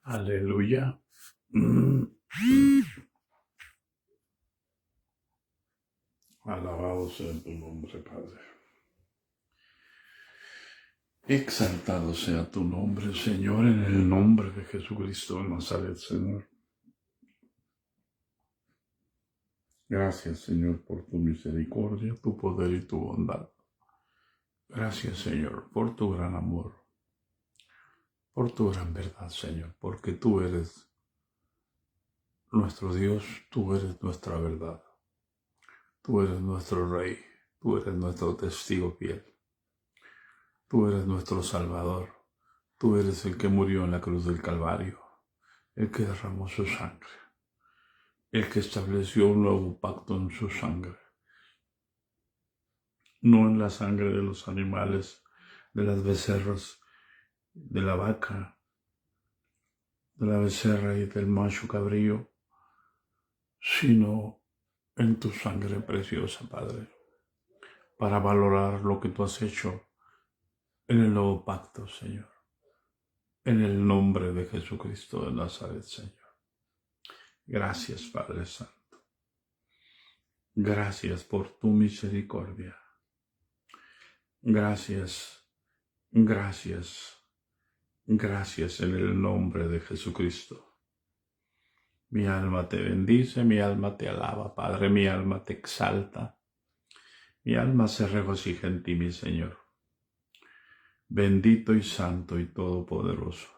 Aleluya. Alabado sea tu nombre, Padre. Exaltado sea tu nombre, Señor, en el nombre de Jesucristo de Nazaret, Señor. Gracias, Señor, por tu misericordia, tu poder y tu bondad. Gracias, Señor, por tu gran amor, por tu gran verdad, Señor, porque tú eres nuestro Dios, tú eres nuestra verdad. Tú eres nuestro Rey, tú eres nuestro testigo fiel. Tú eres nuestro Salvador, tú eres el que murió en la cruz del Calvario, el que derramó su sangre, el que estableció un nuevo pacto en su sangre, no en la sangre de los animales, de las becerras, de la vaca, de la becerra y del macho cabrío, sino en tu sangre preciosa, Padre, para valorar lo que tú has hecho en el nuevo pacto, Señor, en el nombre de Jesucristo de Nazaret, Señor. Gracias, Padre Santo. Gracias por tu misericordia. Gracias, gracias, gracias en el nombre de Jesucristo. Mi alma te bendice, mi alma te alaba, Padre, mi alma te exalta. Mi alma se regocija en ti, mi Señor. Bendito y santo y todopoderoso.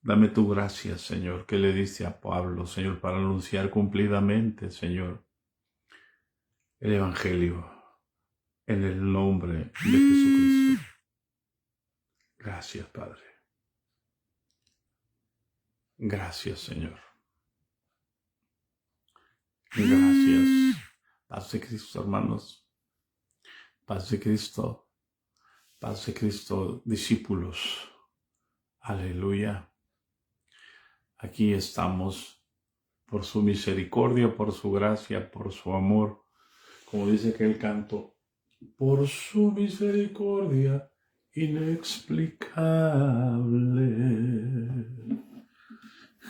Dame tu gracia, Señor, que le diste a Pablo, Señor, para anunciar cumplidamente, Señor, el Evangelio en el nombre de Jesucristo. Gracias, Padre. Gracias, Señor. Gracias. Paz de Cristo, hermanos. Paz de Cristo. Paz de Cristo, discípulos. Aleluya. Aquí estamos por su misericordia, por su gracia, por su amor. Como dice aquel canto, por su misericordia inexplicable.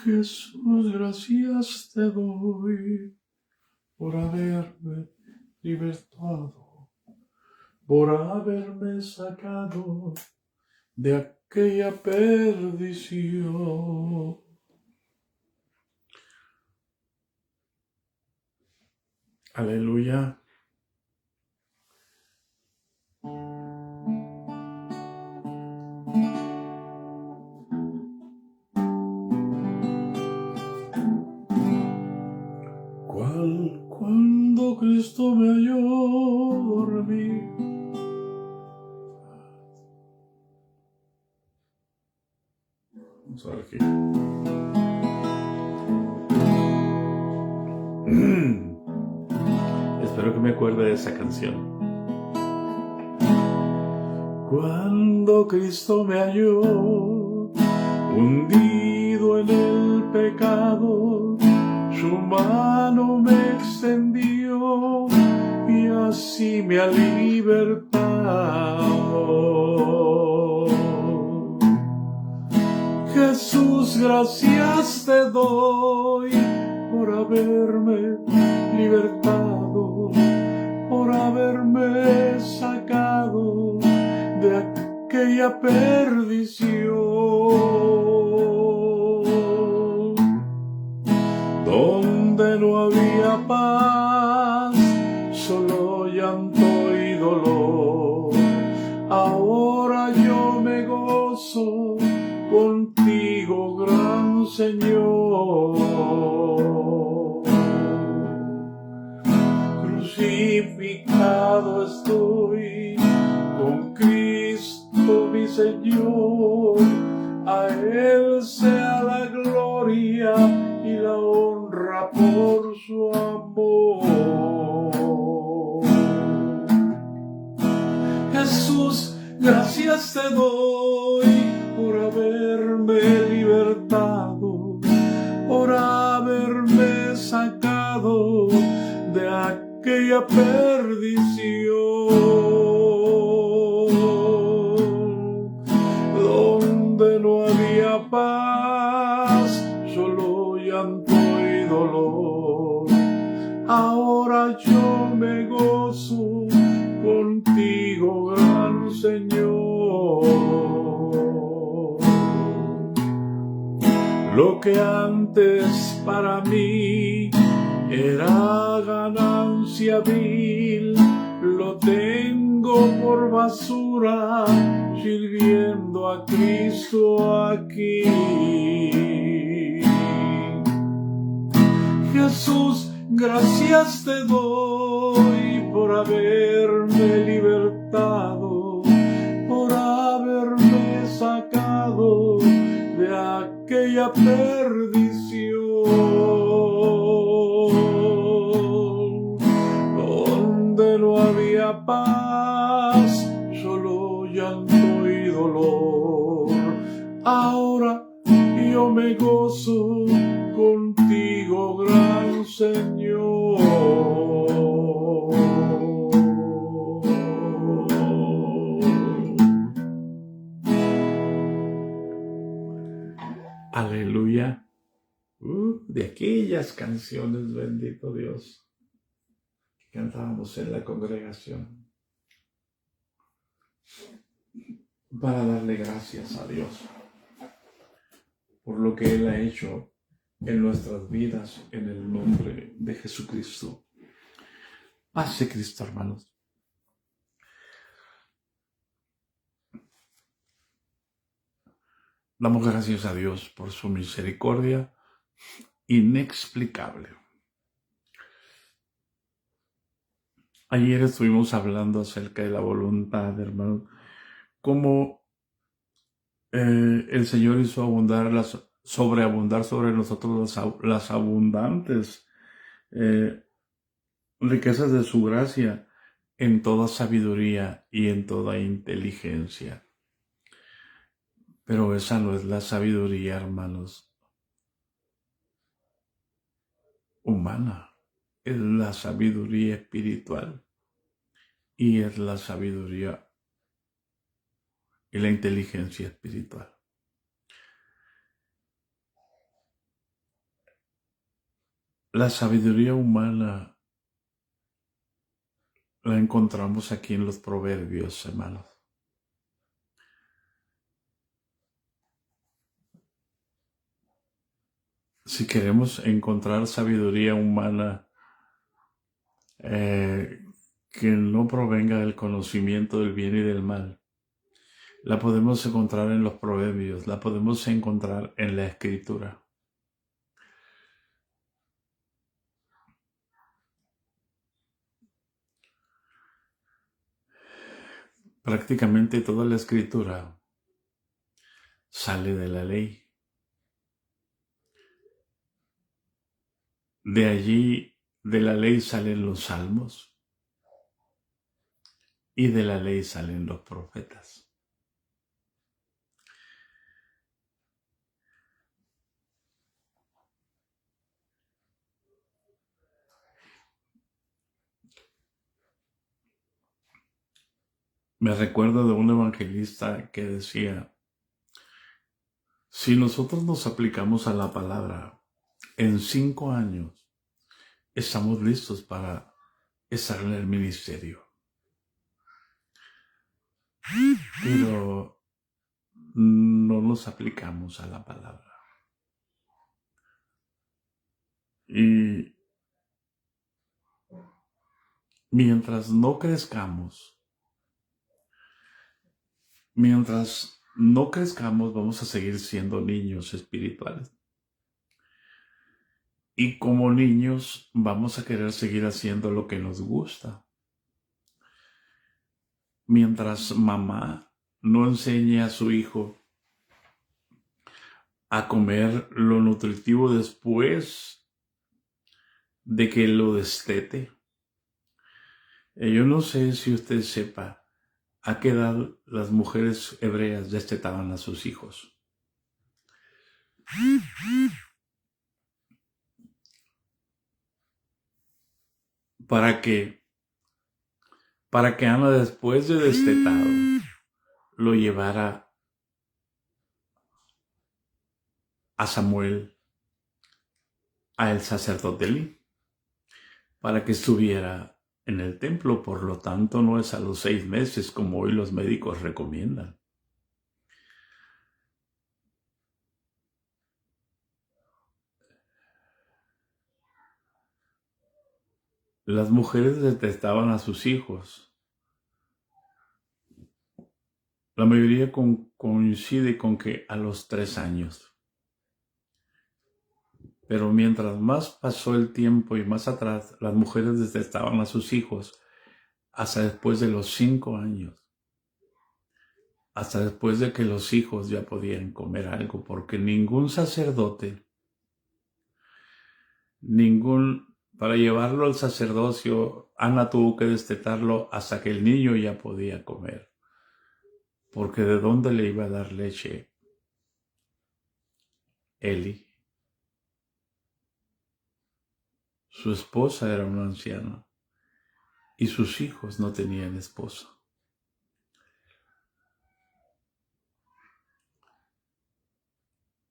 Jesús, gracias te doy por haberme libertado, por haberme sacado de aquella perdición. Aleluya. Cuando Cristo me halló dormir, vamos a ver aquí. Espero que me acuerde de esa canción. Cuando Cristo me halló hundido en el pecado, su mano me extendió y así me ha libertado. Jesús, gracias te doy por haberme libertado, por haberme sacado de aquella perdición, donde no había paz, solo llanto y dolor. Ahora yo me gozo contigo, gran Señor. Crucificado estoy con Cristo mi Señor, a Él sea la gloria y la honra por su amor. Jesús, gracias te doy por haberme libertado, por haberme sacado de aquella perdición, donde no había paz, Lo que antes para mí era ganancia vil, lo tengo por basura, sirviendo a Cristo aquí. Jesús, gracias te doy por haberme libertado, por haberme sacado de aquella perdición, donde no había paz, solo llanto y dolor. Ahora yo me gozo contigo, gran Señor. Aleluya. De aquellas canciones, bendito Dios, que cantábamos en la congregación, para darle gracias a Dios por lo que Él ha hecho en nuestras vidas, en el nombre de Jesucristo. Paz de Cristo, hermanos. Damos gracias a Dios por su misericordia inexplicable. Ayer estuvimos hablando acerca de la voluntad, hermanos, cómo el Señor hizo sobreabundar sobre nosotros las abundantes riquezas de su gracia en toda sabiduría y en toda inteligencia. Pero esa no es la sabiduría, hermanos, humana. Es la sabiduría espiritual y es la sabiduría y la inteligencia espiritual. La sabiduría humana la encontramos aquí en los proverbios, hermanos. Si queremos encontrar sabiduría humana que no provenga del conocimiento del bien y del mal, la podemos encontrar en los proverbios, la podemos encontrar en la Escritura. Prácticamente toda la Escritura sale de la ley. De allí, de la ley salen los salmos y de la ley salen los profetas. Me recuerdo de un evangelista que decía, si nosotros nos aplicamos a la palabra, en 5 años estamos listos para estar en el ministerio. Pero no nos aplicamos a la palabra. Y mientras no crezcamos, vamos a seguir siendo niños espirituales. Y como niños vamos a querer seguir haciendo lo que nos gusta. Mientras mamá no enseñe a su hijo a comer lo nutritivo después de que lo destete. Yo no sé si usted sepa a qué edad las mujeres hebreas destetaban a sus hijos. Para que Ana, después de destetado, lo llevara a Samuel, a el sacerdote Elí, para que estuviera en el templo. Por lo tanto, no es a los 6 meses como hoy los médicos recomiendan. Las mujeres detestaban a sus hijos. La mayoría coincide con que a los 3 años. Pero mientras más pasó el tiempo y más atrás, las mujeres detestaban a sus hijos hasta después de los 5 años. Hasta después de que los hijos ya podían comer algo, porque ningún sacerdote, para llevarlo al sacerdocio, Ana tuvo que destetarlo hasta que el niño ya podía comer, porque ¿de dónde le iba a dar leche Eli? Su esposa era una anciana y sus hijos no tenían esposa.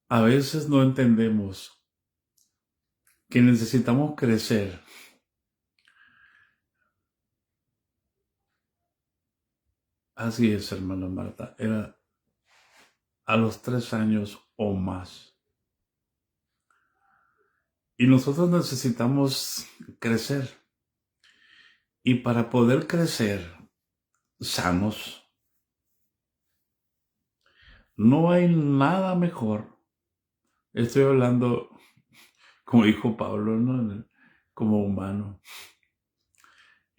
A veces no entendemos que necesitamos crecer. Así es, hermana Marta, era a los 3 años o más. Y nosotros necesitamos crecer. Y para poder crecer sanos, no hay nada mejor. Estoy hablando, como dijo Pablo, ¿no? Como humano,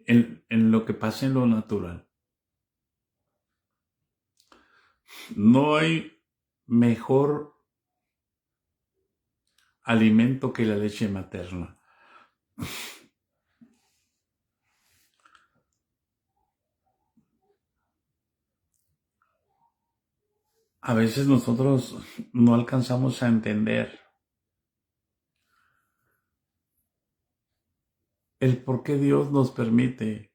en lo que pasa en lo natural. No hay mejor alimento que la leche materna. A veces nosotros no alcanzamos a entender el por qué Dios nos permite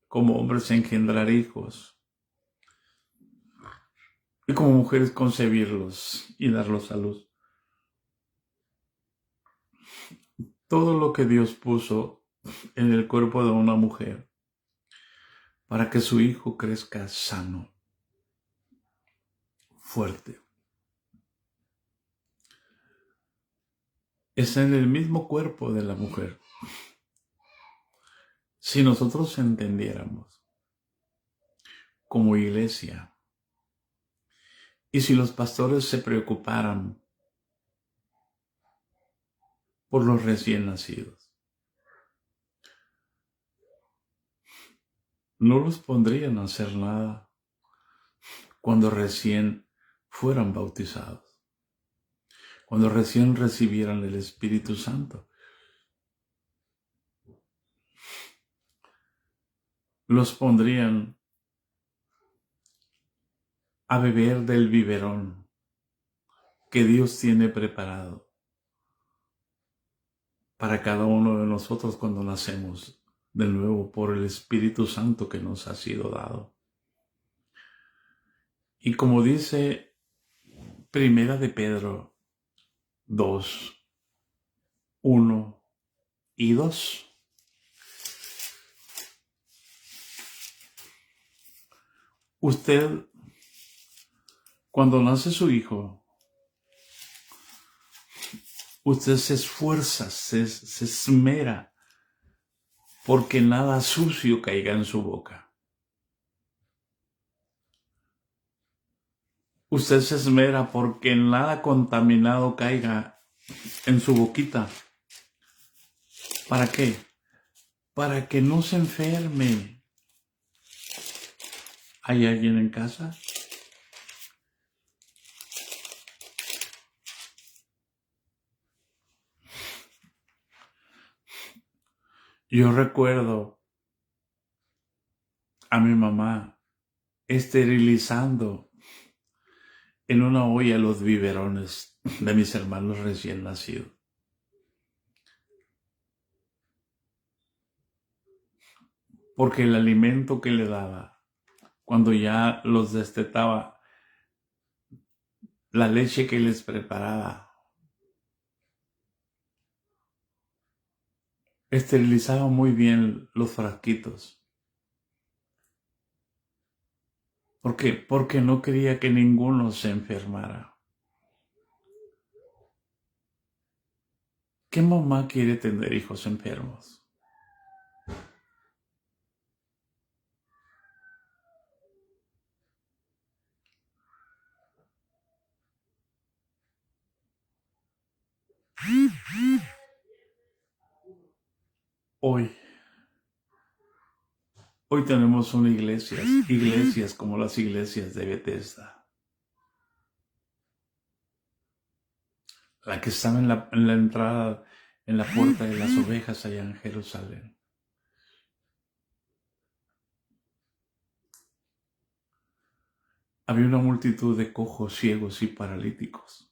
como hombres engendrar hijos y como mujeres concebirlos y darlos a luz. Todo lo que Dios puso en el cuerpo de una mujer para que su hijo crezca sano, fuerte. Está en el mismo cuerpo de la mujer. Si nosotros entendiéramos como iglesia y si los pastores se preocuparan por los recién nacidos, no los pondrían a hacer nada cuando recién fueran bautizados, cuando recién recibieran el Espíritu Santo. Los pondrían a beber del biberón que Dios tiene preparado para cada uno de nosotros cuando nacemos de nuevo por el Espíritu Santo que nos ha sido dado. Y como dice Primera de Pedro 2, 1 y 2, usted, cuando nace su hijo, usted se esfuerza, se esmera porque nada sucio caiga en su boca. Usted se esmera porque nada contaminado caiga en su boquita. ¿Para qué? Para que no se enferme. ¿Hay alguien en casa? Yo recuerdo a mi mamá esterilizando en una olla los biberones de mis hermanos recién nacidos. Porque el alimento que le daba, cuando ya los destetaba, la leche que les preparaba, esterilizaba muy bien los frasquitos. ¿Por qué? Porque no quería que ninguno se enfermara. ¿Qué mamá quiere tener hijos enfermos? Hoy tenemos una iglesias como las iglesias de Bethesda, la que estaba en la entrada, en la puerta de las ovejas allá en Jerusalén. Había una multitud de cojos, ciegos y paralíticos.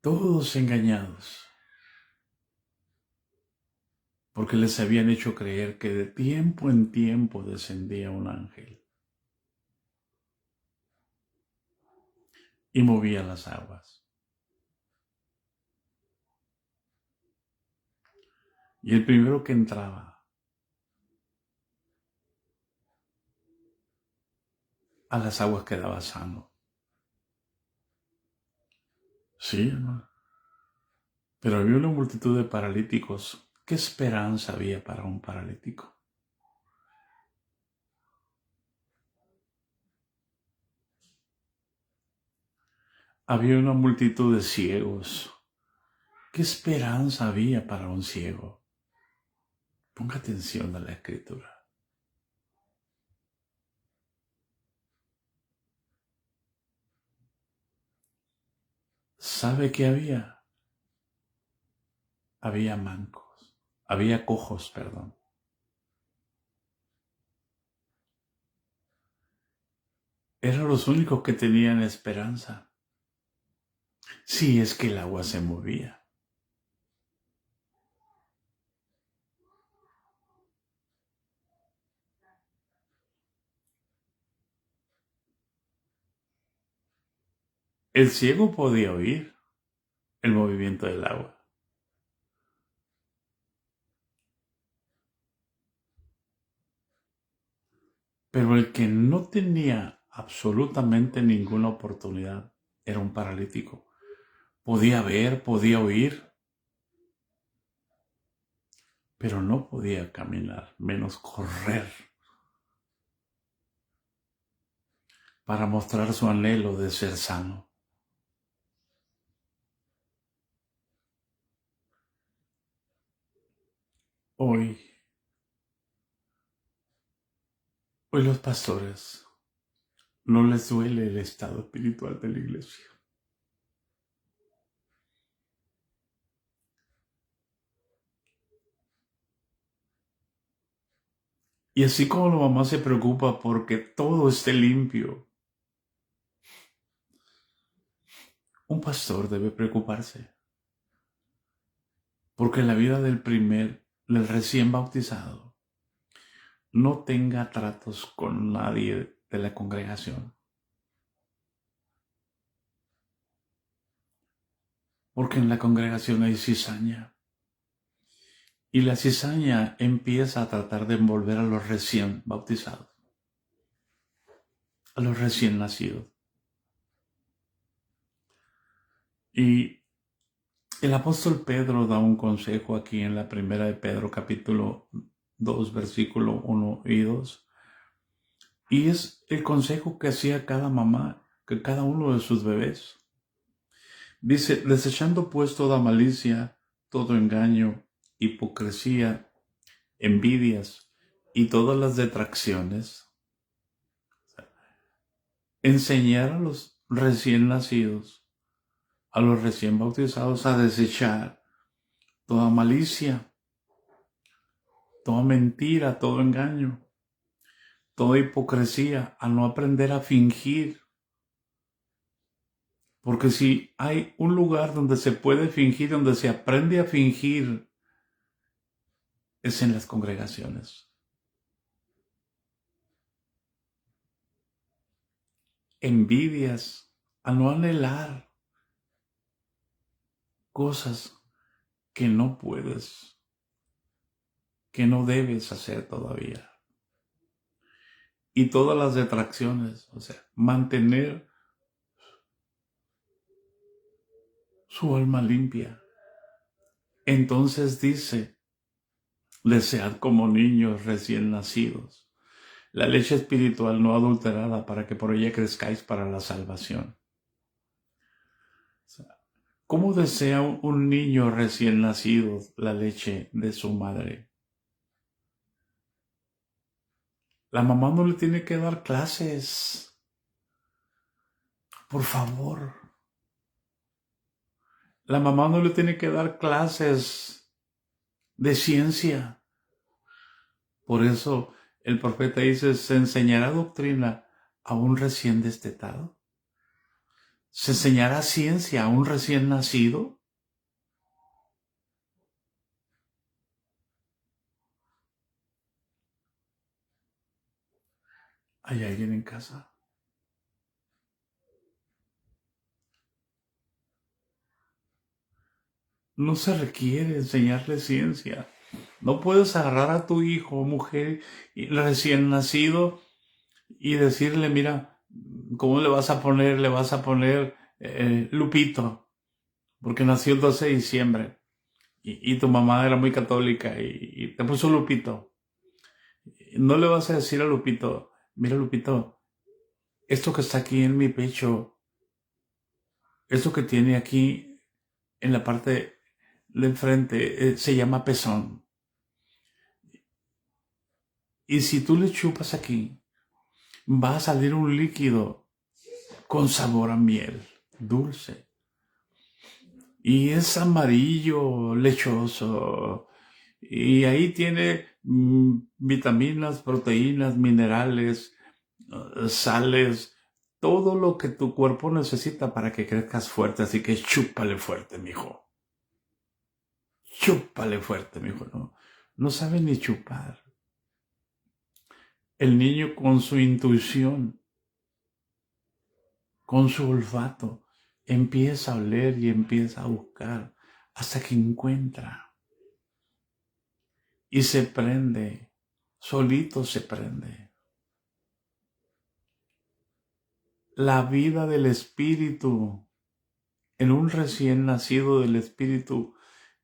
Todos engañados, porque les habían hecho creer que de tiempo en tiempo descendía un ángel y movía las aguas. Y el primero que entraba a las aguas quedaba sano. Sí, hermano. Pero había una multitud de paralíticos. ¿Qué esperanza había para un paralítico? Había una multitud de ciegos. ¿Qué esperanza había para un ciego? Ponga atención a la escritura. ¿Sabe qué había? Había mancos. Había cojos, perdón. Eran los únicos que tenían esperanza. Si es que el agua se movía. El ciego podía oír el movimiento del agua. Pero el que no tenía absolutamente ninguna oportunidad era un paralítico. Podía ver, podía oír, pero no podía caminar, menos correr, para mostrar su anhelo de ser sano. Hoy los pastores no les duele el estado espiritual de la iglesia. Y así como la mamá se preocupa porque todo esté limpio, un pastor debe preocuparse porque la vida del recién bautizado, no tenga tratos con nadie de la congregación. Porque en la congregación hay cizaña. Y la cizaña empieza a tratar de envolver a los recién bautizados, a los recién nacidos. Y el apóstol Pedro da un consejo aquí en la primera de Pedro, capítulo 2, versículo 1 y 2. Y es el consejo que hacía cada mamá, que cada uno de sus bebés. Dice, desechando pues toda malicia, todo engaño, hipocresía, envidias y todas las detracciones, enseñar a los recién nacidos, a los recién bautizados, a desechar toda malicia, toda mentira, todo engaño, toda hipocresía, a no aprender a fingir. Porque si hay un lugar donde se puede fingir, donde se aprende a fingir, es en las congregaciones. Envidias, a no anhelar cosas que no puedes, que no debes hacer todavía. Y todas las detracciones, o sea, mantener su alma limpia. Entonces dice, desead como niños recién nacidos la leche espiritual no adulterada para que por ella crezcáis para la salvación. ¿Cómo desea un niño recién nacido la leche de su madre? La mamá no le tiene que dar clases. Por favor. La mamá no le tiene que dar clases de ciencia. Por eso el profeta dice, ¿se enseñará doctrina a un recién destetado? ¿Se enseñará ciencia a un recién nacido? ¿Hay alguien en casa? No se requiere enseñarle ciencia. No puedes agarrar a tu hijo o mujer recién nacido y decirle, mira, ¿cómo le vas a poner? Le vas a poner Lupito, porque nació el 12 de diciembre y tu mamá era muy católica y te puso Lupito. No le vas a decir a Lupito, mira Lupito, esto que está aquí en mi pecho, esto que tiene aquí en la parte de enfrente, se llama pezón. Y si tú le chupas aquí, va a salir un líquido con sabor a miel, dulce. Y es amarillo, lechoso. Y ahí tiene vitaminas, proteínas, minerales, sales, todo lo que tu cuerpo necesita para que crezcas fuerte. Así que chúpale fuerte, mijo. Chúpale fuerte, mijo. No sabe ni chupar. El niño con su intuición, con su olfato, empieza a oler y empieza a buscar hasta que encuentra. Y se prende, solito se prende. La vida del Espíritu, en un recién nacido del Espíritu,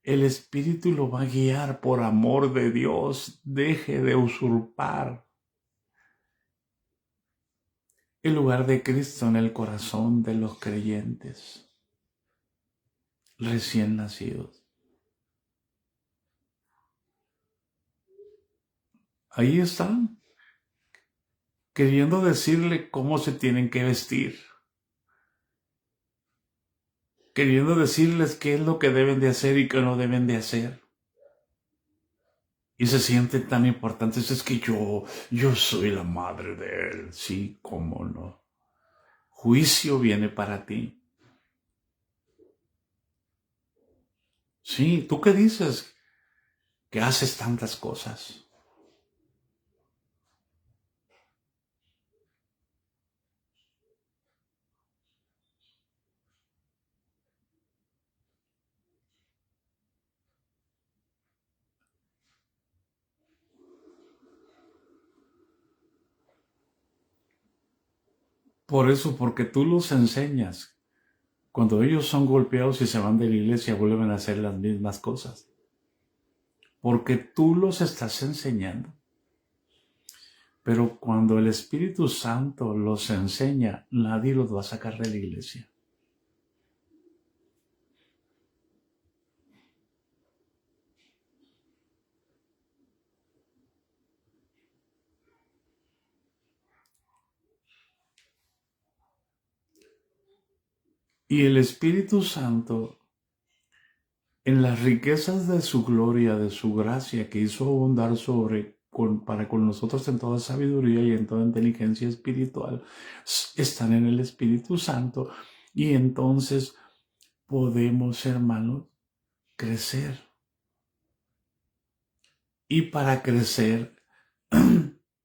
el Espíritu lo va a guiar por amor de Dios. Deje de usurpar el lugar de Cristo en el corazón de los creyentes recién nacidos. Ahí están, queriendo decirle cómo se tienen que vestir, queriendo decirles qué es lo que deben de hacer y qué no deben de hacer. Y se sienten tan importantes, es que yo soy la madre de él. Sí, cómo no. Juicio viene para ti. Sí, ¿tú qué dices? Que haces tantas cosas. Por eso, porque tú los enseñas. Cuando ellos son golpeados y se van de la iglesia, vuelven a hacer las mismas cosas. Porque tú los estás enseñando. Pero cuando el Espíritu Santo los enseña, nadie los va a sacar de la iglesia. Y el Espíritu Santo, en las riquezas de su gloria, de su gracia, que hizo abundar para con nosotros en toda sabiduría y en toda inteligencia espiritual, están en el Espíritu Santo. Y entonces podemos, hermanos, crecer. Y para crecer,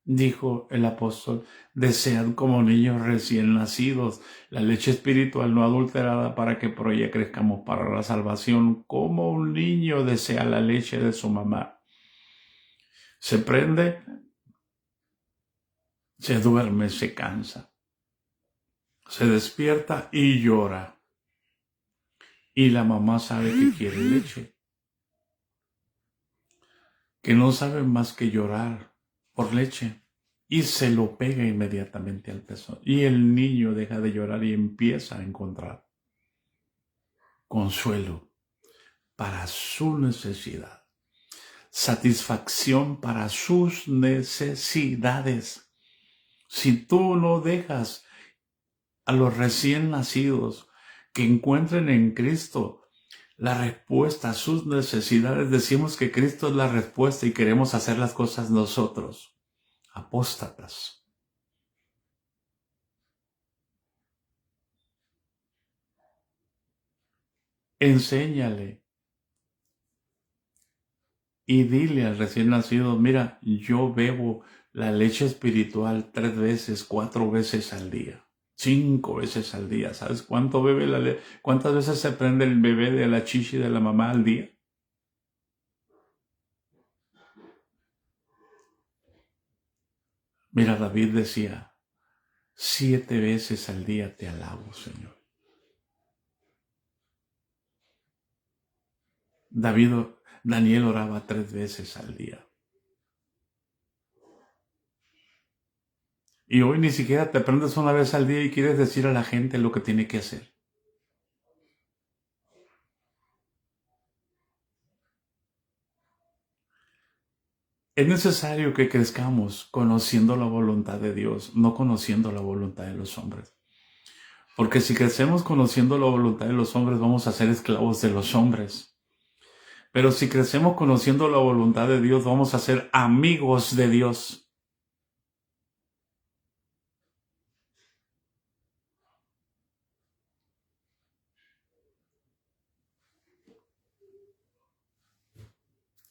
dijo el apóstol, desead como niños recién nacidos la leche espiritual no adulterada para que por ella crezcamos para la salvación, como un niño desea la leche de su mamá. Se prende, se duerme, se cansa, se despierta y llora. Y la mamá sabe que quiere leche, que no sabe más que llorar por leche. y se lo pega inmediatamente al pezón. Y el niño deja de llorar y empieza a encontrar consuelo para su necesidad, satisfacción para sus necesidades. Si tú no dejas a los recién nacidos que encuentren en Cristo la respuesta a sus necesidades, decimos que Cristo es la respuesta y queremos hacer las cosas nosotros, apóstatas. Enséñale y dile al recién nacido, mira, yo bebo la leche espiritual 3 veces, 4 veces al día, 5 veces al día. ¿Sabes cuánto bebe la leche? ¿Cuántas veces se prende el bebé de la chichi de la mamá al día? Mira, David decía, 7 veces al día te alabo, Señor. Daniel oraba 3 veces al día. Y hoy ni siquiera te prendes una vez al día y quieres decir a la gente lo que tiene que hacer. Es necesario que crezcamos conociendo la voluntad de Dios, no conociendo la voluntad de los hombres. Porque si crecemos conociendo la voluntad de los hombres, vamos a ser esclavos de los hombres. Pero si crecemos conociendo la voluntad de Dios, vamos a ser amigos de Dios.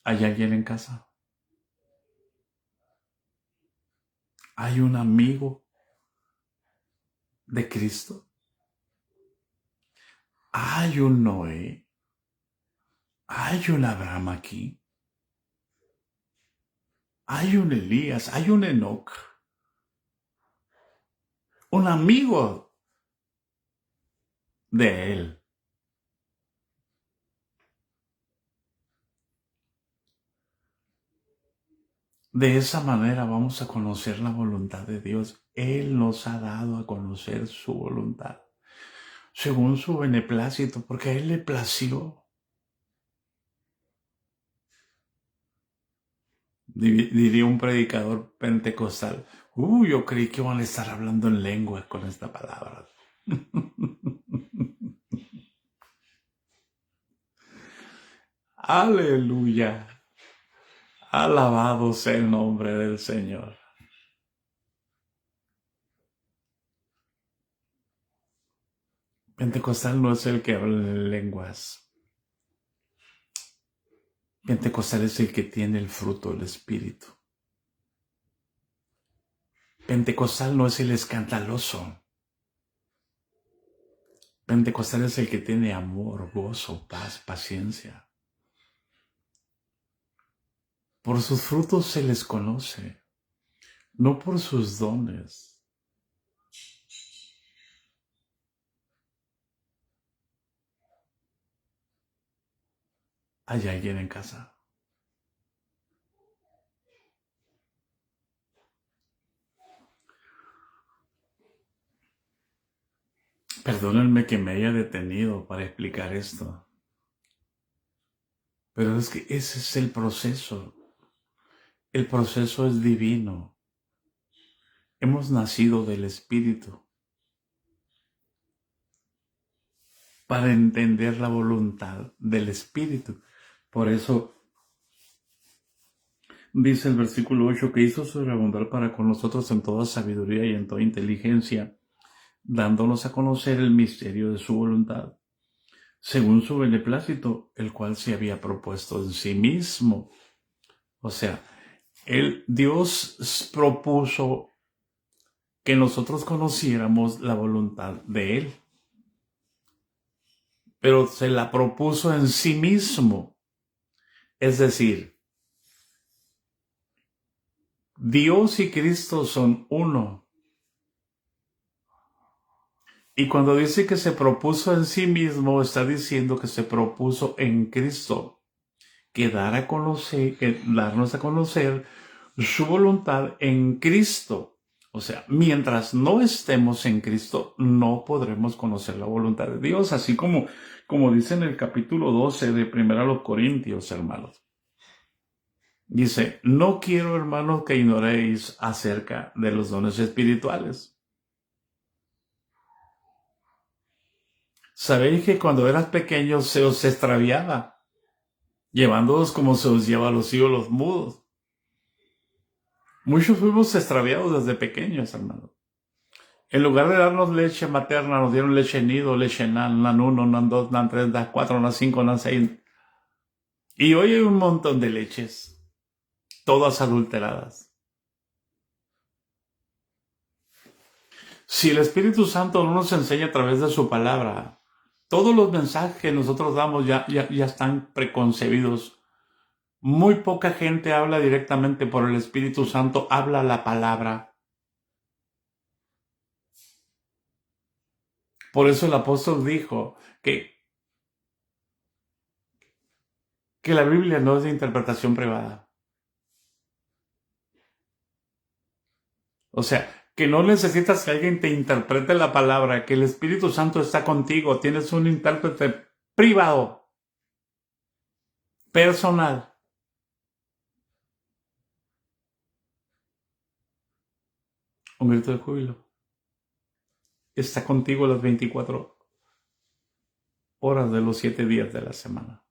¿Hay alguien en casa? ¿Hay un amigo de Cristo? ¿Hay un Noé? ¿Hay un Abraham aquí? ¿Hay un Elías? ¿Hay un Enoc? Un amigo de él. De esa manera vamos a conocer la voluntad de Dios. Él nos ha dado a conocer su voluntad, según su beneplácito, porque a Él le plació. Diría un predicador pentecostal, yo creí que iban a estar hablando en lenguas con esta palabra. Aleluya. Alabado sea el nombre del Señor. Pentecostal no es el que habla en lenguas. Pentecostal es el que tiene el fruto del Espíritu. Pentecostal no es el escandaloso. Pentecostal es el que tiene amor, gozo, paz, paciencia. Por sus frutos se les conoce, no por sus dones. ¿Hay alguien en casa? Perdónenme que me haya detenido para explicar esto, pero es que ese es el proceso. El proceso es divino. Hemos nacido del Espíritu para entender la voluntad del Espíritu. Por eso dice el versículo 8 que hizo sobreabundar para con nosotros en toda sabiduría y en toda inteligencia, dándonos a conocer el misterio de su voluntad, según su beneplácito, el cual se había propuesto en sí mismo. O sea, Dios propuso que nosotros conociéramos la voluntad de Él, pero se la propuso en sí mismo. Es decir, Dios y Cristo son uno. Y cuando dice que se propuso en sí mismo, está diciendo que se propuso en Cristo, que darnos a conocer su voluntad en Cristo. O sea, mientras no estemos en Cristo, no podremos conocer la voluntad de Dios, así como dice en el capítulo 12 de 1 Corintios, hermanos. Dice, no quiero, hermanos, que ignoréis acerca de los dones espirituales. Sabéis que cuando eras pequeños se os extraviaba, llevándoos como se os lleva a los ídolos mudos. Muchos fuimos extraviados desde pequeños, hermanos. En lugar de darnos leche materna, nos dieron leche nido, leche nan 1, nan 2, nan 3, nan 4, nan 5, nan 6. Y hoy hay un montón de leches, todas adulteradas. Si el Espíritu Santo no nos enseña a través de su palabra, todos los mensajes que nosotros damos ya están preconcebidos. Muy poca gente habla directamente por el Espíritu Santo, habla la palabra. Por eso el apóstol dijo que la Biblia no es de interpretación privada. O sea, que no necesitas que alguien te interprete la palabra, que el Espíritu Santo está contigo, tienes un intérprete privado, personal. Un grito de júbilo. Está contigo las 24 horas de los 7 días de la semana.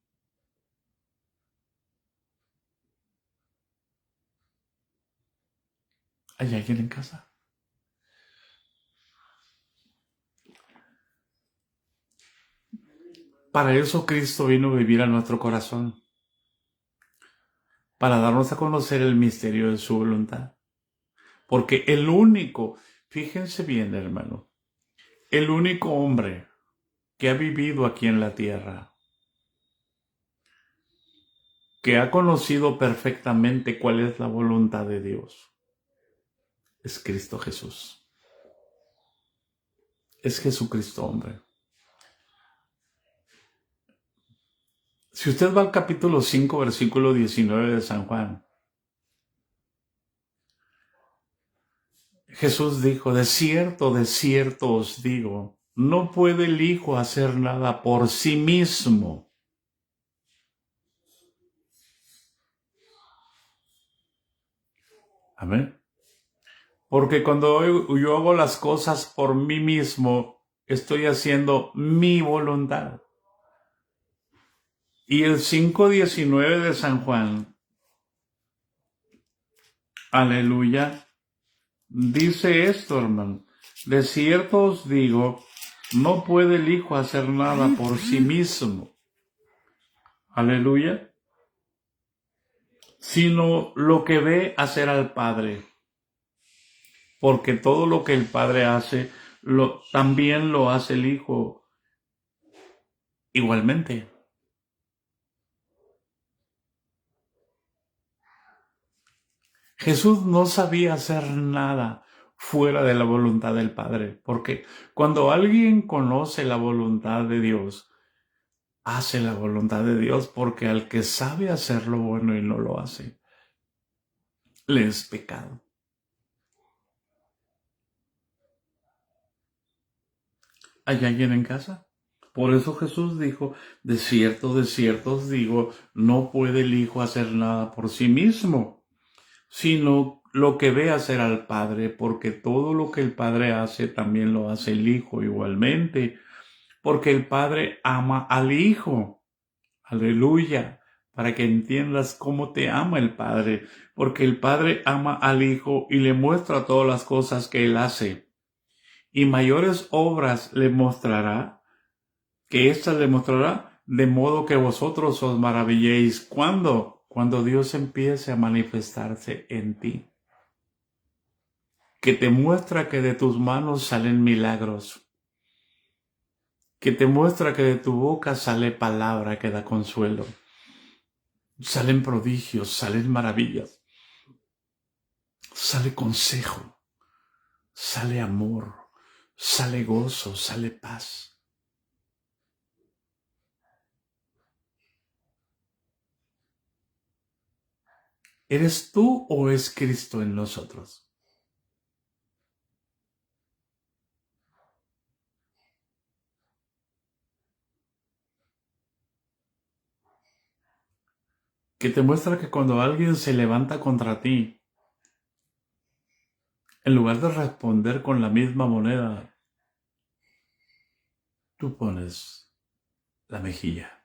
¿Hay alguien en casa? Para eso Cristo vino a vivir a nuestro corazón, para darnos a conocer el misterio de su voluntad. Porque el único, fíjense bien, hermano, el único hombre que ha vivido aquí en la tierra, que ha conocido perfectamente cuál es la voluntad de Dios, es Cristo Jesús. Es Jesucristo, hombre. Si usted va al capítulo 5, versículo 19 de San Juan, Jesús dijo, de cierto os digo, no puede el Hijo hacer nada por sí mismo. Amén. Porque cuando yo hago las cosas por mí mismo, estoy haciendo mi voluntad. Y el 5:19 de San Juan, aleluya, dice esto, hermano. De cierto os digo, no puede el Hijo hacer nada por sí mismo. Aleluya. Sino lo que ve hacer al Padre. Porque todo lo que el Padre hace, también lo hace el Hijo igualmente. Jesús no sabía hacer nada fuera de la voluntad del Padre, porque cuando alguien conoce la voluntad de Dios, hace la voluntad de Dios, porque al que sabe hacer lo bueno y no lo hace, le es pecado. ¿Hay alguien en casa? Por eso Jesús dijo, de cierto os digo, no puede el Hijo hacer nada por sí mismo, sino lo que ve hacer al Padre, porque todo lo que el Padre hace, también lo hace el Hijo igualmente, porque el Padre ama al Hijo. Aleluya, para que entiendas cómo te ama el Padre, porque el Padre ama al Hijo y le muestra todas las cosas que Él hace. Y mayores obras le mostrará, que éstas le mostrará, de modo que vosotros os maravilléis. ¿Cuándo? Cuando Dios empiece a manifestarse en ti. Que te muestra que de tus manos salen milagros. Que te muestra que de tu boca sale palabra que da consuelo. Salen prodigios, salen maravillas. Sale consejo, sale amor, sale gozo, sale paz. ¿Eres tú o es Cristo en nosotros? Que te muestra que cuando alguien se levanta contra ti, en lugar de responder con la misma moneda, tú pones la mejilla.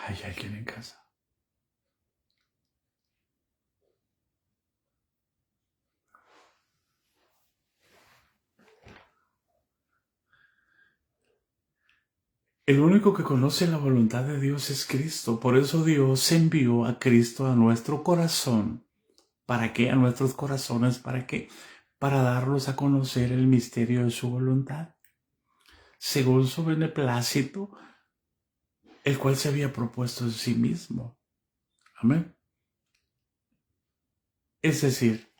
¿Hay alguien en casa? El único que conoce la voluntad de Dios es Cristo. Por eso Dios envió a Cristo a nuestro corazón. ¿Para qué? A nuestros corazones. ¿Para qué? Para darlos a conocer el misterio de su voluntad, según su beneplácito, el cual se había propuesto en sí mismo. Amén. Es decir,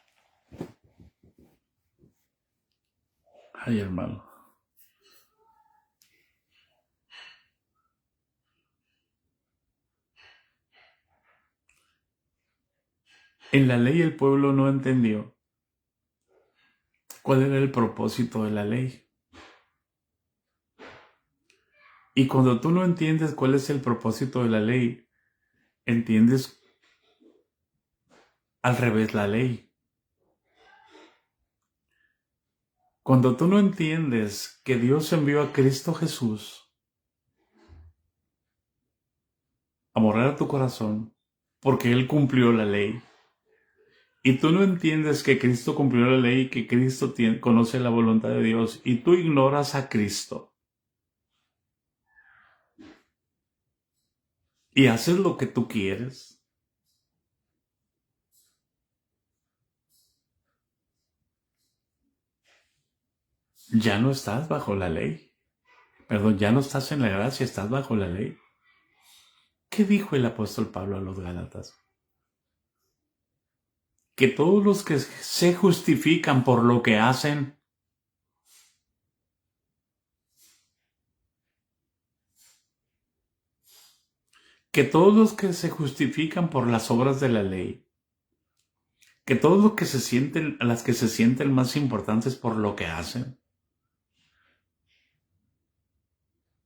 ay hermano, en la ley el pueblo no entendió cuál era el propósito de la ley. Y cuando tú no entiendes cuál es el propósito de la ley, entiendes al revés la ley. Cuando tú no entiendes que Dios envió a Cristo Jesús a morar a tu corazón porque Él cumplió la ley, y tú no entiendes que Cristo cumplió la ley, que Cristo conoce la voluntad de Dios, y tú ignoras a Cristo y haces lo que tú quieres, ya no estás bajo la ley. Perdón, ya no estás en la gracia, estás bajo la ley. ¿Qué dijo el apóstol Pablo a los Gálatas? Que todos los que se justifican por lo que hacen, que todos los que se justifican por las obras de la ley, que todos los que se sienten, las que se sienten más importantes por lo que hacen,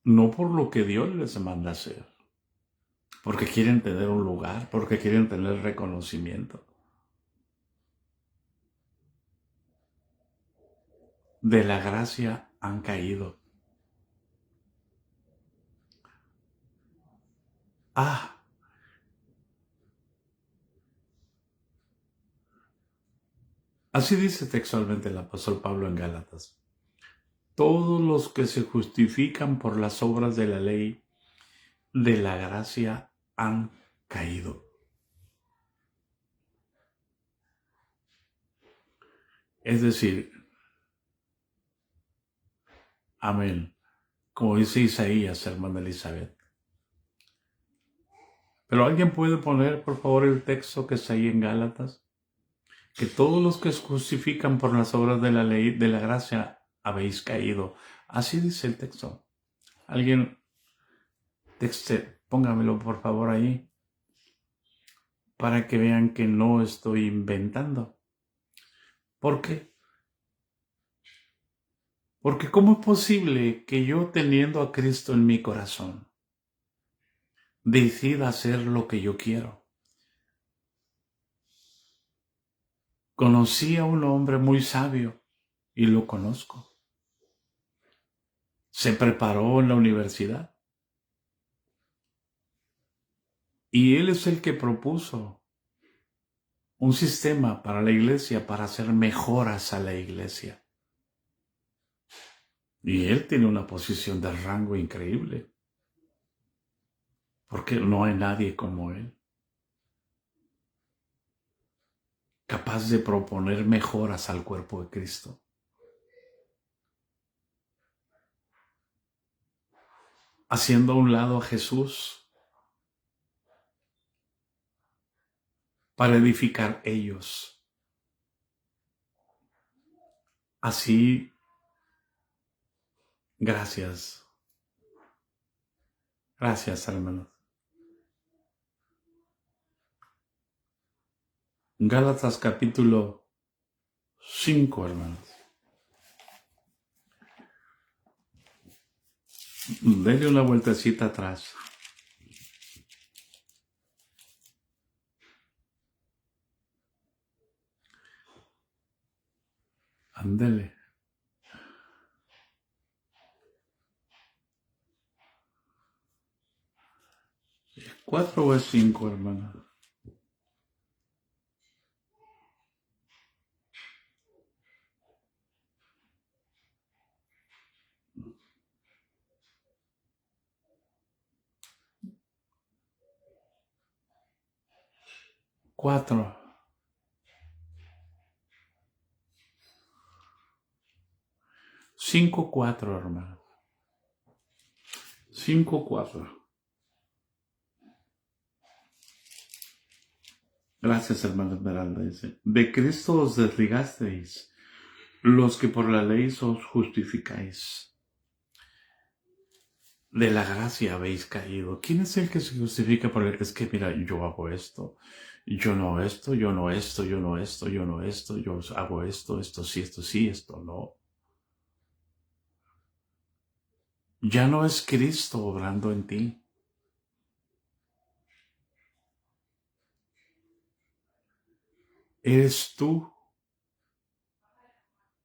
no por lo que Dios les manda hacer, porque quieren tener un lugar, porque quieren tener reconocimiento. De la gracia han caído. Así dice textualmente el apóstol Pablo en Gálatas. Todos los que se justifican por las obras de la ley, de la gracia han caído. Es decir, amén, como dice Isaías, hermana Elizabeth. Pero alguien puede poner, por favor, el texto que está ahí en Gálatas, que todos los que se justifican por las obras de la ley, de la gracia, habéis caído. Así dice el texto. Alguien, póngamelo por favor ahí, para que vean que no estoy inventando. ¿Por qué? Porque ¿cómo es posible que yo, teniendo a Cristo en mi corazón, decida hacer lo que yo quiero? Conocí a un hombre muy sabio y lo conozco. Se preparó en la universidad y él es el que propuso un sistema para la iglesia, para hacer mejoras a la iglesia. Y él tiene una posición de rango increíble, porque no hay nadie como él, capaz de proponer mejoras al cuerpo de Cristo. Haciendo a un lado a Jesús para edificar ellos. Así Gracias. Gracias, hermanos. Gálatas capítulo 5, hermanos. Denle una vueltecita atrás. Ándele. ¿Es 4 o es 5, hermanos? Cuatro. 5:4, hermano. 5:4. Gracias, hermano Esmeralda. Dice, de Cristo os desligasteis, los que por la ley os justificáis. De la gracia habéis caído. ¿Quién es el que se justifica por el? Es que mira, yo hago esto, yo no esto, yo no esto, yo no esto, yo no esto, yo hago esto sí, esto no. Ya no es Cristo obrando en ti. Eres tú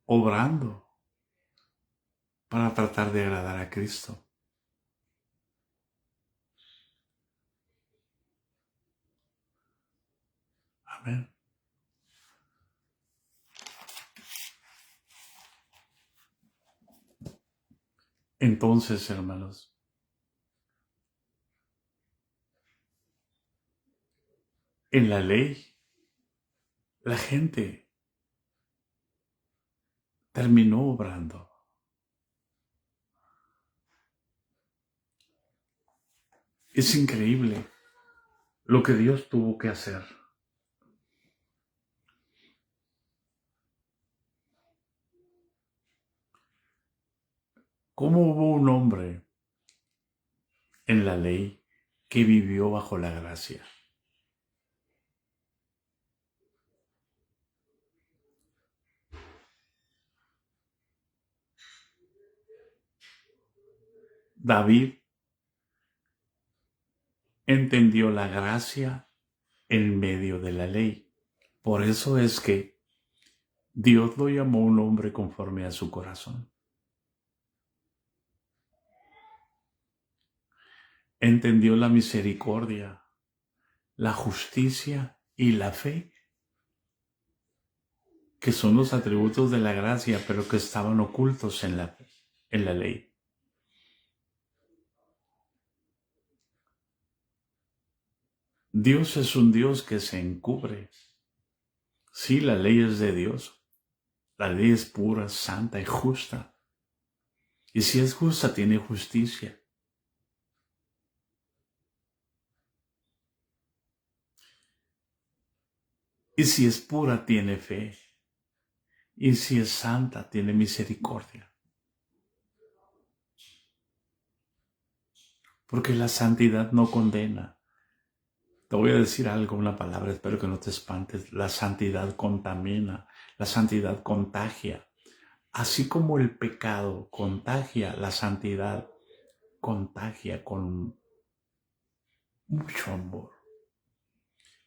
obrando para tratar de agradar a Cristo. Amén. Entonces, hermanos, en la ley, la gente terminó obrando. Es increíble lo que Dios tuvo que hacer. ¿Cómo hubo un hombre en la ley que vivió bajo la gracia? David entendió la gracia en medio de la ley. Por eso es que Dios lo llamó un hombre conforme a su corazón. Entendió la misericordia, la justicia y la fe, que son los atributos de la gracia, pero que estaban ocultos en la ley. Dios es un Dios que se encubre. Sí, la ley es de Dios. La ley es pura, santa y justa. Y si es justa, tiene justicia. Y si es pura, tiene fe. Y si es santa, tiene misericordia. Porque la santidad no condena. Te voy a decir algo, una palabra, espero que no te espantes. La santidad contamina, la santidad contagia. Así como el pecado contagia, la santidad contagia con mucho amor.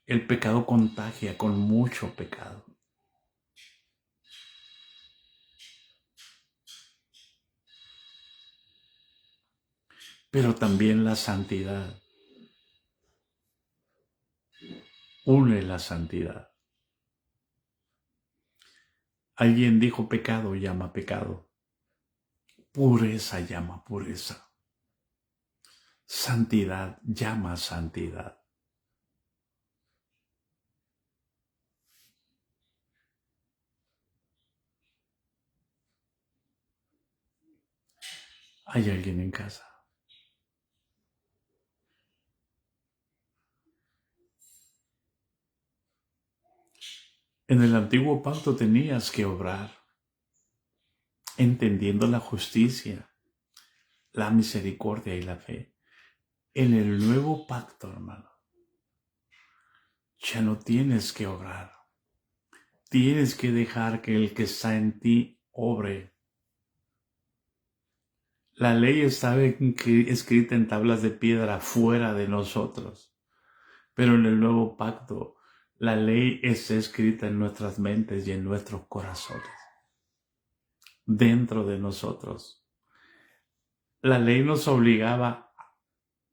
El pecado contagia con mucho pecado. Pero también la santidad une la santidad. Alguien dijo pecado llama pecado. Pureza llama pureza. Santidad llama santidad. ¿Hay alguien en casa? En el antiguo pacto tenías que obrar, entendiendo la justicia, la misericordia y la fe. En el nuevo pacto, hermano, ya no tienes que obrar. Tienes que dejar que el que está en ti obre. La ley estaba escrita en tablas de piedra fuera de nosotros, pero en el nuevo pacto la ley está escrita en nuestras mentes y en nuestros corazones, dentro de nosotros. La ley nos obligaba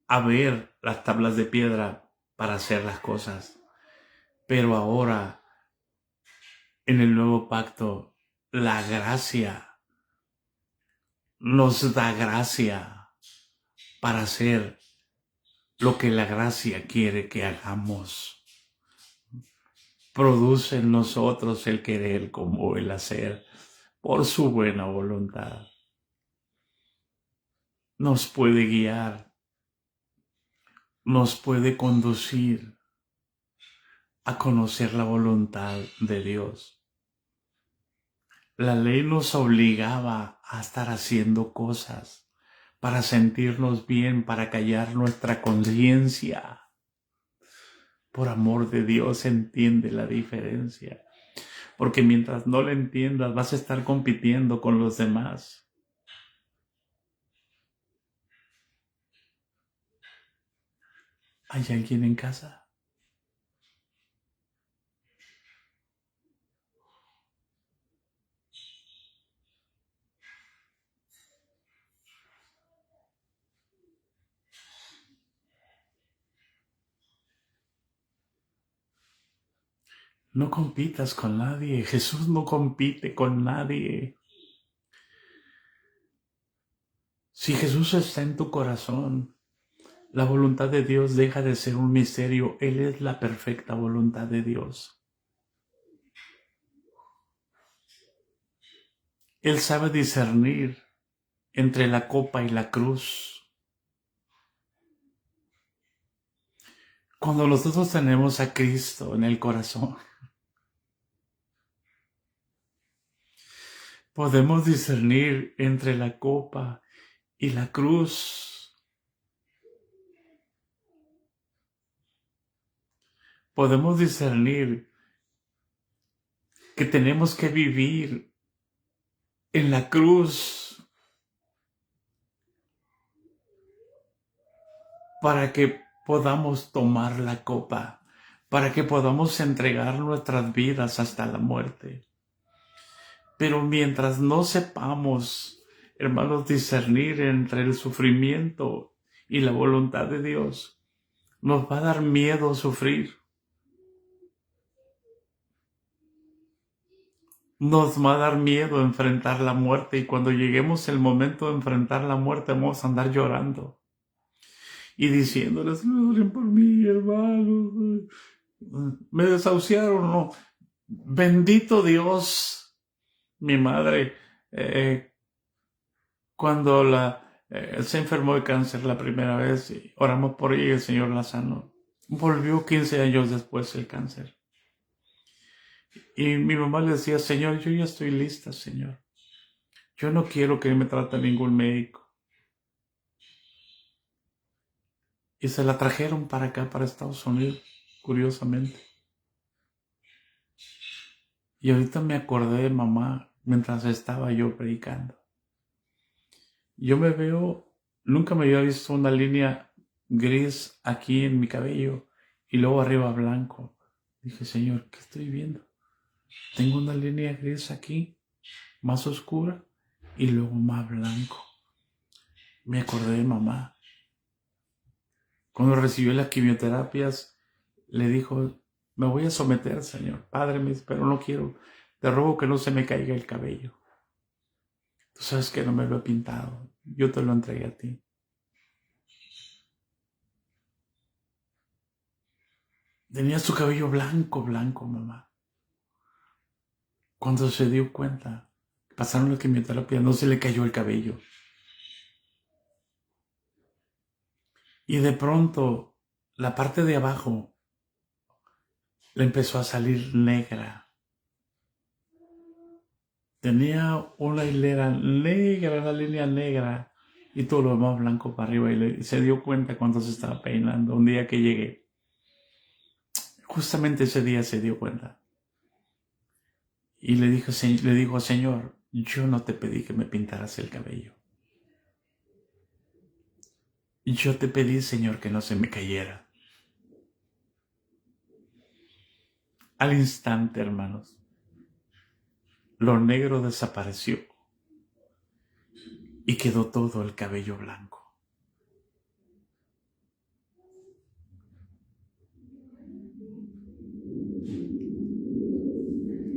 a ver las tablas de piedra para hacer las cosas, pero ahora en el nuevo pacto la gracia nos da gracia para hacer lo que la gracia quiere que hagamos. Produce en nosotros el querer como el hacer por su buena voluntad. Nos puede guiar, nos puede conducir a conocer la voluntad de Dios. La ley nos obligaba a estar haciendo cosas para sentirnos bien, para callar nuestra conciencia. Por amor de Dios, entiende la diferencia. Porque mientras no la entiendas, vas a estar compitiendo con los demás. ¿Hay alguien en casa? No compitas con nadie. Jesús no compite con nadie. Si Jesús está en tu corazón, la voluntad de Dios deja de ser un misterio. Él es la perfecta voluntad de Dios. Él sabe discernir entre la copa y la cruz. Cuando nosotros tenemos a Cristo en el corazón, podemos discernir entre la copa y la cruz. Podemos discernir que tenemos que vivir en la cruz para que podamos tomar la copa, para que podamos entregar nuestras vidas hasta la muerte. Pero mientras no sepamos, hermanos, discernir entre el sufrimiento y la voluntad de Dios, nos va a dar miedo sufrir. Nos va a dar miedo enfrentar la muerte, y cuando lleguemos el momento de enfrentar la muerte vamos a andar llorando y diciéndoles: oren por mí, hermanos, me desahuciaron. No, bendito Dios. Mi madre, cuando se enfermó de cáncer la primera vez, y oramos por ella y el Señor la sanó, volvió 15 años después el cáncer. Y mi mamá le decía: Señor, yo ya estoy lista, Señor. Yo no quiero que me trate ningún médico. Y se la trajeron para acá, para Estados Unidos, curiosamente. Y ahorita me acordé de mamá mientras estaba yo predicando. Yo me veo, nunca me había visto una línea gris aquí en mi cabello y luego arriba blanco. Dije: Señor, ¿qué estoy viendo? Tengo una línea gris aquí, más oscura, y luego más blanco. Me acordé de mamá. Cuando recibió las quimioterapias, le dijo: me voy a someter, Señor. Padre, pero no quiero. Te ruego que no se me caiga el cabello. Tú sabes que no me lo he pintado. Yo te lo entregué a ti. Tenía su cabello blanco, blanco, mamá. Cuando se dio cuenta, pasaron las quimioterapias, no se le cayó el cabello. Y de pronto, la parte de abajo le empezó a salir negra. Tenía una hilera negra, una línea negra, y todo lo demás blanco para arriba. Y se dio cuenta cuando se estaba peinando. Un día que llegué, justamente ese día se dio cuenta. Y le dijo, Señor, yo no te pedí que me pintaras el cabello. Yo te pedí, Señor, que no se me cayera. Al instante, hermanos, lo negro desapareció y quedó todo el cabello blanco.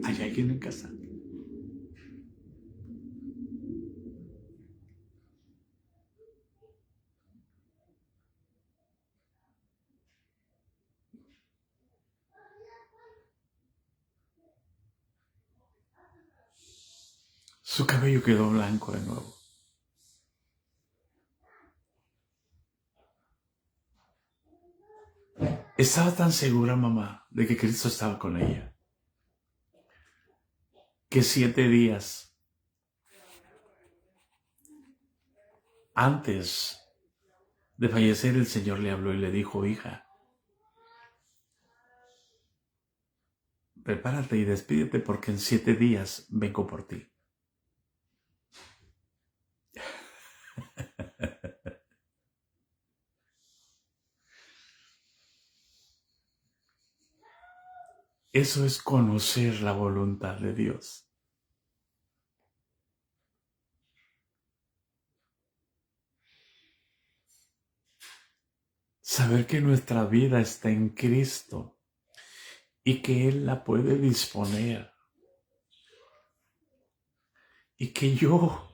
¿Hay alguien en casa? Su cabello quedó blanco de nuevo. Estaba tan segura, mamá, de que Cristo estaba con ella, que 7 días antes de fallecer, el Señor le habló y le dijo, hija, prepárate y despídete porque en 7 días vengo por ti. Eso es conocer la voluntad de Dios. Saber que nuestra vida está en Cristo y que Él la puede disponer. Y que yo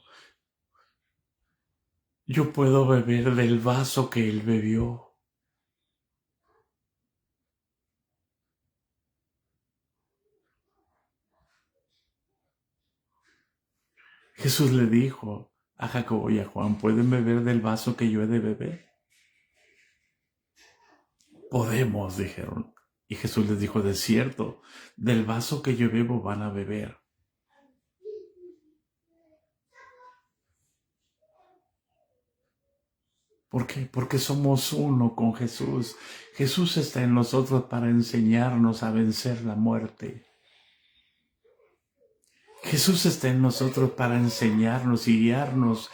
puedo beber del vaso que Él bebió. Jesús le dijo a Jacobo y a Juan, ¿pueden beber del vaso que yo he de beber? Podemos, dijeron. Y Jesús les dijo, de cierto, del vaso que yo bebo van a beber. ¿Por qué? Porque somos uno con Jesús. Jesús está en nosotros para enseñarnos a vencer la muerte. Jesús está en nosotros para enseñarnos y guiarnos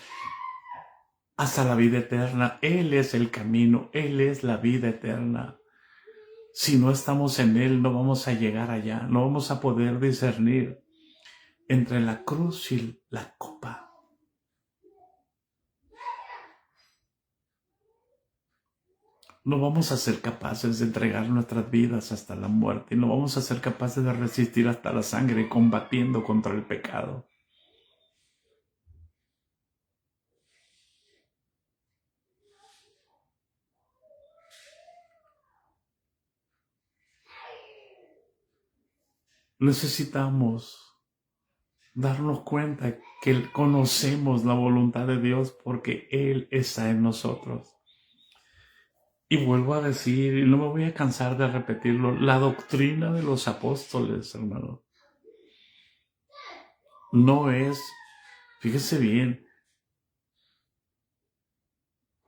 hasta la vida eterna. Él es el camino, Él es la vida eterna. Si no estamos en Él, no vamos a llegar allá, no vamos a poder discernir entre la cruz y la copa. No vamos a ser capaces de entregar nuestras vidas hasta la muerte, y no vamos a ser capaces de resistir hasta la sangre combatiendo contra el pecado. Necesitamos darnos cuenta que conocemos la voluntad de Dios porque Él está en nosotros. Y vuelvo a decir, y no me voy a cansar de repetirlo, la doctrina de los apóstoles, hermano, no es, fíjese bien,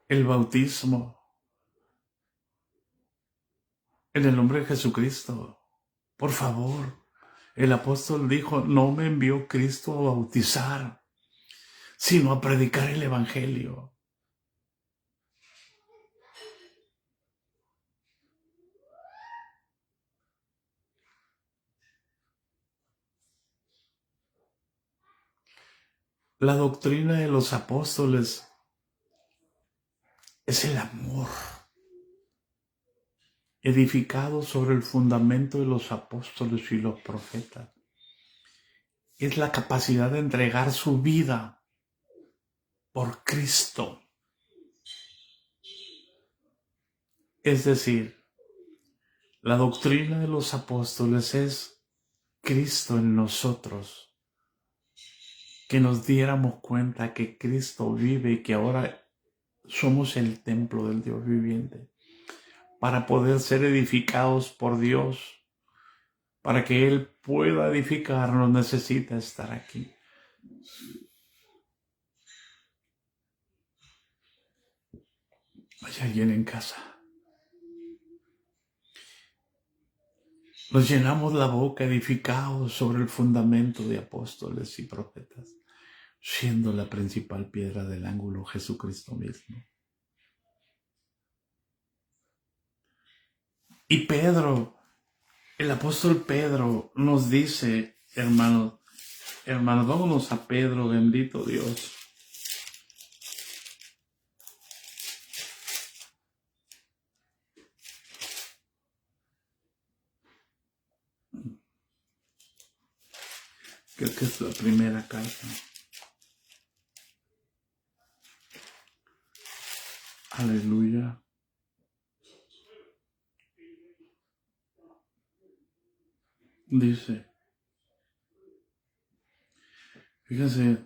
el bautismo en el nombre de Jesucristo. Por favor, el apóstol dijo, no me envió Cristo a bautizar, sino a predicar el evangelio. La doctrina de los apóstoles es el amor, edificado sobre el fundamento de los apóstoles y los profetas. Es la capacidad de entregar su vida por Cristo. Es decir, la doctrina de los apóstoles es Cristo en nosotros, que nos diéramos cuenta que Cristo vive y que ahora somos el templo del Dios viviente, para poder ser edificados por Dios, para que Él pueda edificarnos, necesita estar aquí. Hay alguien en casa. Nos llenamos la boca edificados sobre el fundamento de apóstoles y profetas, siendo la principal piedra del ángulo Jesucristo mismo. Y Pedro, el apóstol Pedro nos dice, hermanos, vámonos a Pedro, bendito Dios. Creo que es la primera carta. Aleluya. Dice, fíjense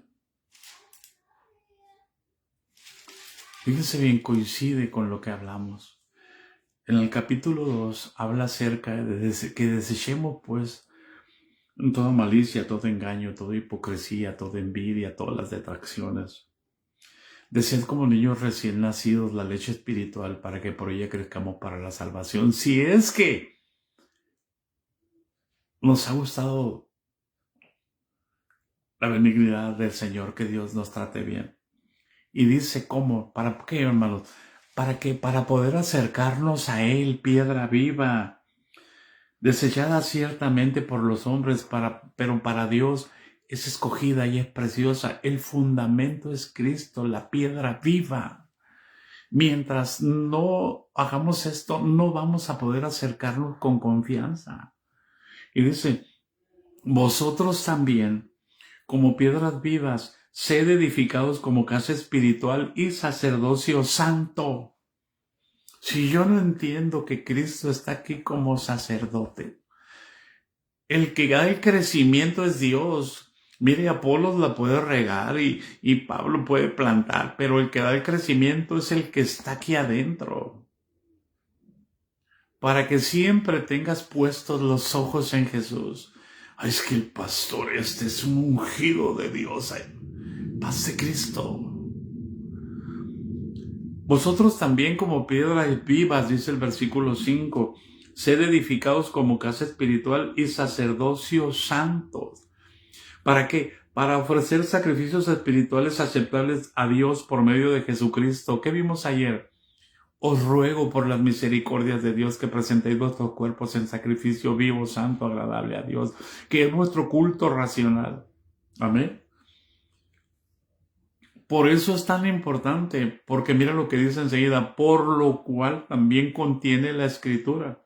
bien, coincide con lo que hablamos. En el capítulo 2 habla acerca de que desechemos pues toda malicia, todo engaño, toda hipocresía, toda envidia, todas las detracciones. Desead como niños recién nacidos la leche espiritual para que por ella crezcamos para la salvación. Si es que nos ha gustado la benignidad del Señor, que Dios nos trate bien. Y dice cómo, ¿para qué, hermanos? Para poder acercarnos a Él, piedra viva, desechada ciertamente por los hombres, pero para Dios es escogida y es preciosa. El fundamento es Cristo, la piedra viva. Mientras no hagamos esto, no vamos a poder acercarnos con confianza. Y dice, vosotros también, como piedras vivas, sed edificados como casa espiritual y sacerdocio santo. Si yo no entiendo que Cristo está aquí como sacerdote, el que da el crecimiento es Dios. Mire, Apolos la puede regar y Pablo puede plantar, pero el que da el crecimiento es el que está aquí adentro. Para que siempre tengas puestos los ojos en Jesús. Ay, es que el pastor este es un ungido de Dios. Ay, paz de Cristo. Vosotros también como piedras vivas, dice el versículo 5, sed edificados como casa espiritual y sacerdocio santos. ¿Para qué? Para ofrecer sacrificios espirituales aceptables a Dios por medio de Jesucristo. ¿Qué vimos ayer? Os ruego por las misericordias de Dios que presentéis vuestros cuerpos en sacrificio vivo, santo, agradable a Dios, que es vuestro culto racional. Amén. Por eso es tan importante, porque mira lo que dice enseguida, por lo cual también contiene la Escritura.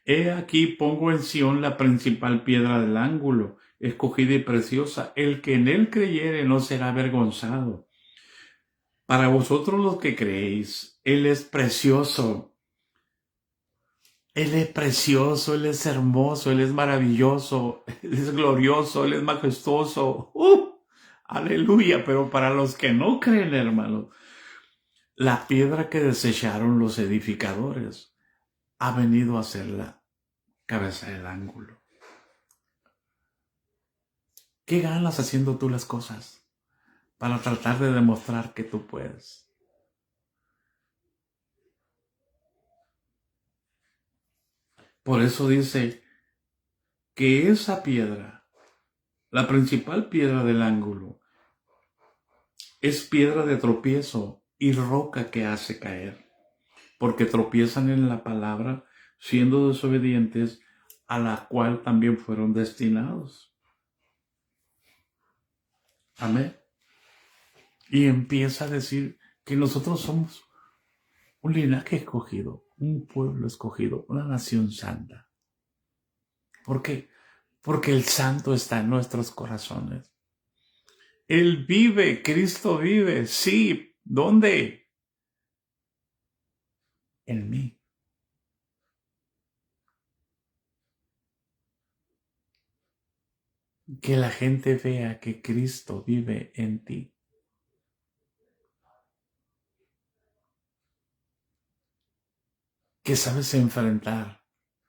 He aquí pongo en Sión la principal piedra del ángulo, escogida y preciosa. El que en él creyere no será avergonzado. Para vosotros los que creéis, Él es precioso. Él es precioso, Él es hermoso, Él es maravilloso, Él es glorioso, Él es majestuoso. Aleluya, pero para los que no creen, hermanos, la piedra que desecharon los edificadores ha venido a ser la cabeza del ángulo. ¿Qué ganas haciendo tú las cosas para tratar de demostrar que tú puedes? Por eso dice que esa piedra, la principal piedra del ángulo, es piedra de tropiezo y roca que hace caer, porque tropiezan en la palabra, siendo desobedientes, a la cual también fueron destinados. Amén. Y empieza a decir que nosotros somos un linaje escogido, un pueblo escogido, una nación santa. ¿Por qué? Porque el santo está en nuestros corazones. Él vive, Cristo vive, sí. ¿Dónde? En mí. Que la gente vea que Cristo vive en ti. Que sabes enfrentar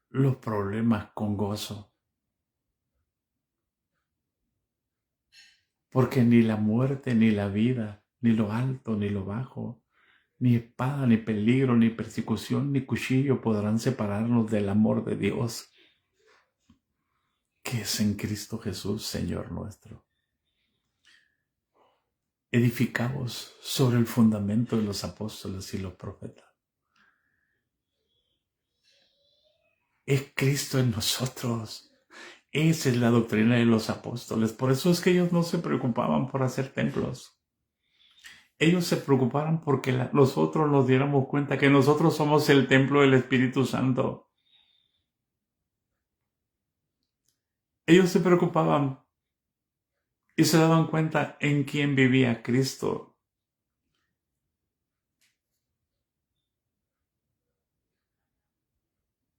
los problemas con gozo. Porque ni la muerte, ni la vida, ni lo alto, ni lo bajo, Ni espada, ni peligro, ni persecución, ni cuchillo podrán separarnos del amor de Dios, que es en Cristo Jesús, Señor nuestro. Edificados sobre el fundamento de los apóstoles y los profetas. Es Cristo en nosotros. Esa es la doctrina de los apóstoles. Por eso es que ellos no se preocupaban por hacer templos. Ellos se preocupaban porque nosotros nos diéramos cuenta que nosotros somos el templo del Espíritu Santo. Ellos se preocupaban y se daban cuenta en quién vivía Cristo.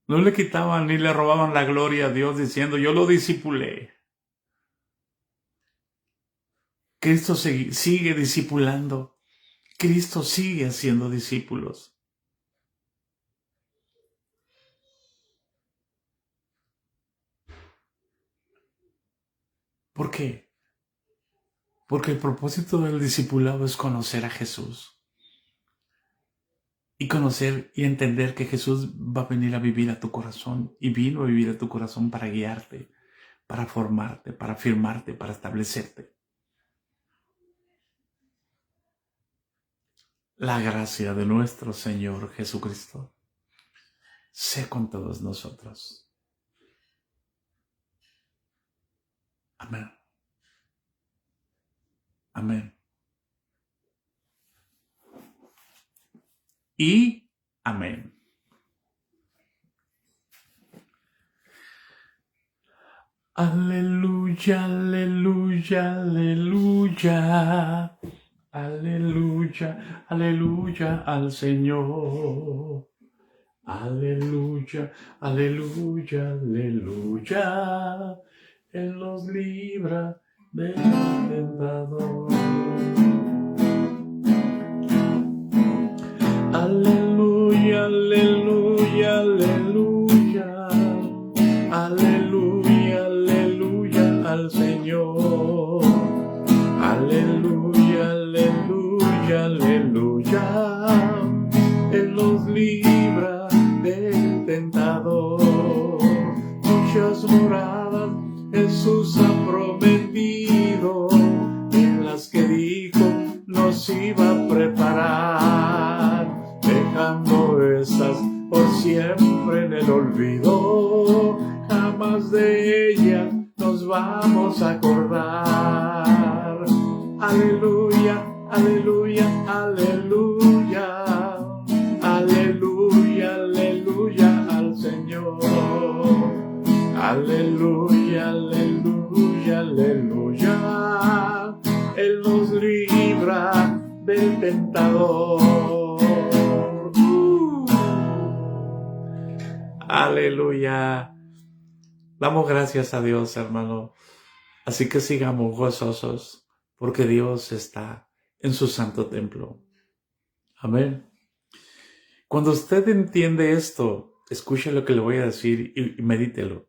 No le quitaban ni le robaban la gloria a Dios diciendo, yo lo discipulé. Cristo sigue discipulando. Cristo sigue haciendo discípulos. ¿Por qué? Porque el propósito del discipulado es conocer a Jesús. Y conocer y entender que Jesús va a venir a vivir a tu corazón. Y vino a vivir a tu corazón para guiarte, para formarte, para afirmarte, para establecerte. La gracia de nuestro Señor Jesucristo sea con todos nosotros. Amén. Amén. Y amén. Aleluya, aleluya, aleluya. Aleluya, aleluya al Señor. Aleluya, aleluya, aleluya. Él nos libra del tentador. Aleluya, aleluya, aleluya. Aleluya, aleluya al Señor. Aleluya, aleluya, aleluya. Él nos libra del tentador. Muchas moradas Jesús ha prometido, en las que dijo nos iba a preparar, dejando esas por siempre en el olvido. Jamás de ellas nos vamos a acordar. Aleluya, aleluya, aleluya. Aleluya, aleluya al Señor. Aleluya, aleluya, aleluya. Él nos libra del tentador. Aleluya. Damos gracias a Dios, hermano. Así que sigamos gozosos, porque Dios está en su santo templo. Amén. Cuando usted entiende esto, escuche lo que le voy a decir y medítelo.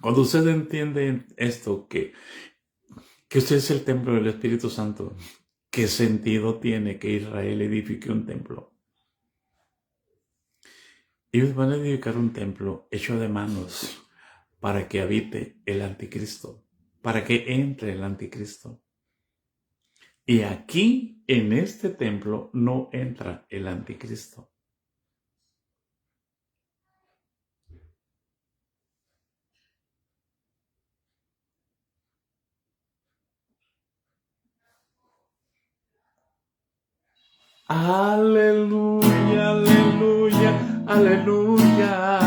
Cuando usted entiende esto, que usted es el templo del Espíritu Santo, ¿qué sentido tiene que Israel edifique un templo? Ellos van a edificar un templo hecho de manos para que habite el anticristo, para que entre el anticristo. Y aquí, en este templo, no entra el anticristo. Aleluya, aleluya, aleluya.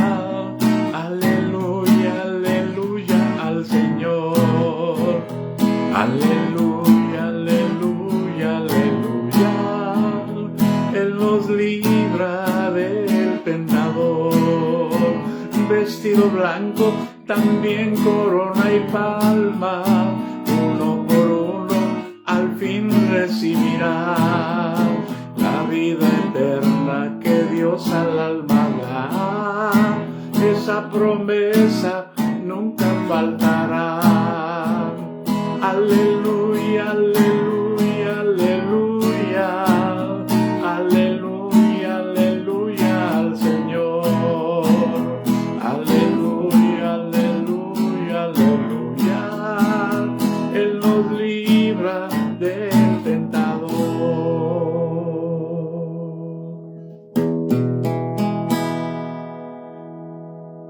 Aleluya, aleluya al Señor. Aleluya, aleluya, aleluya. Él nos libra del tentador. Vestido blanco, también corona y palma. Uno por uno al fin recibirá la vida eterna que Dios al alma da. Esa promesa nunca faltará. Aleluya, aleluya, aleluya. Aleluya.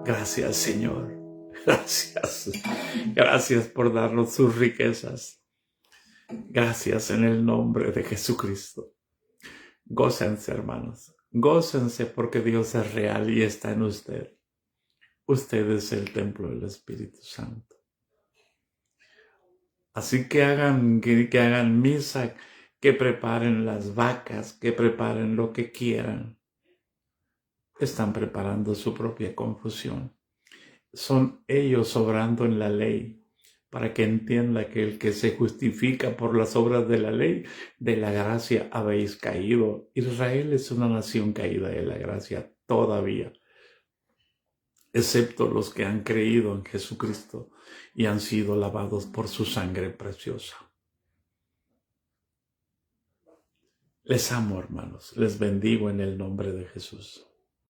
Gracias, Señor. Gracias. Gracias por darnos sus riquezas. Gracias en el nombre de Jesucristo. Gócense, hermanos. Gócense porque Dios es real y está en usted. Usted es el templo del Espíritu Santo. Así que hagan misa, que preparen las vacas, que preparen lo que quieran. Están preparando su propia confusión. Son ellos obrando en la ley para que entienda que el que se justifica por las obras de la ley, de la gracia habéis caído. Israel es una nación caída de la gracia todavía, excepto los que han creído en Jesucristo y han sido lavados por su sangre preciosa. Les amo, hermanos. Les bendigo en el nombre de Jesús.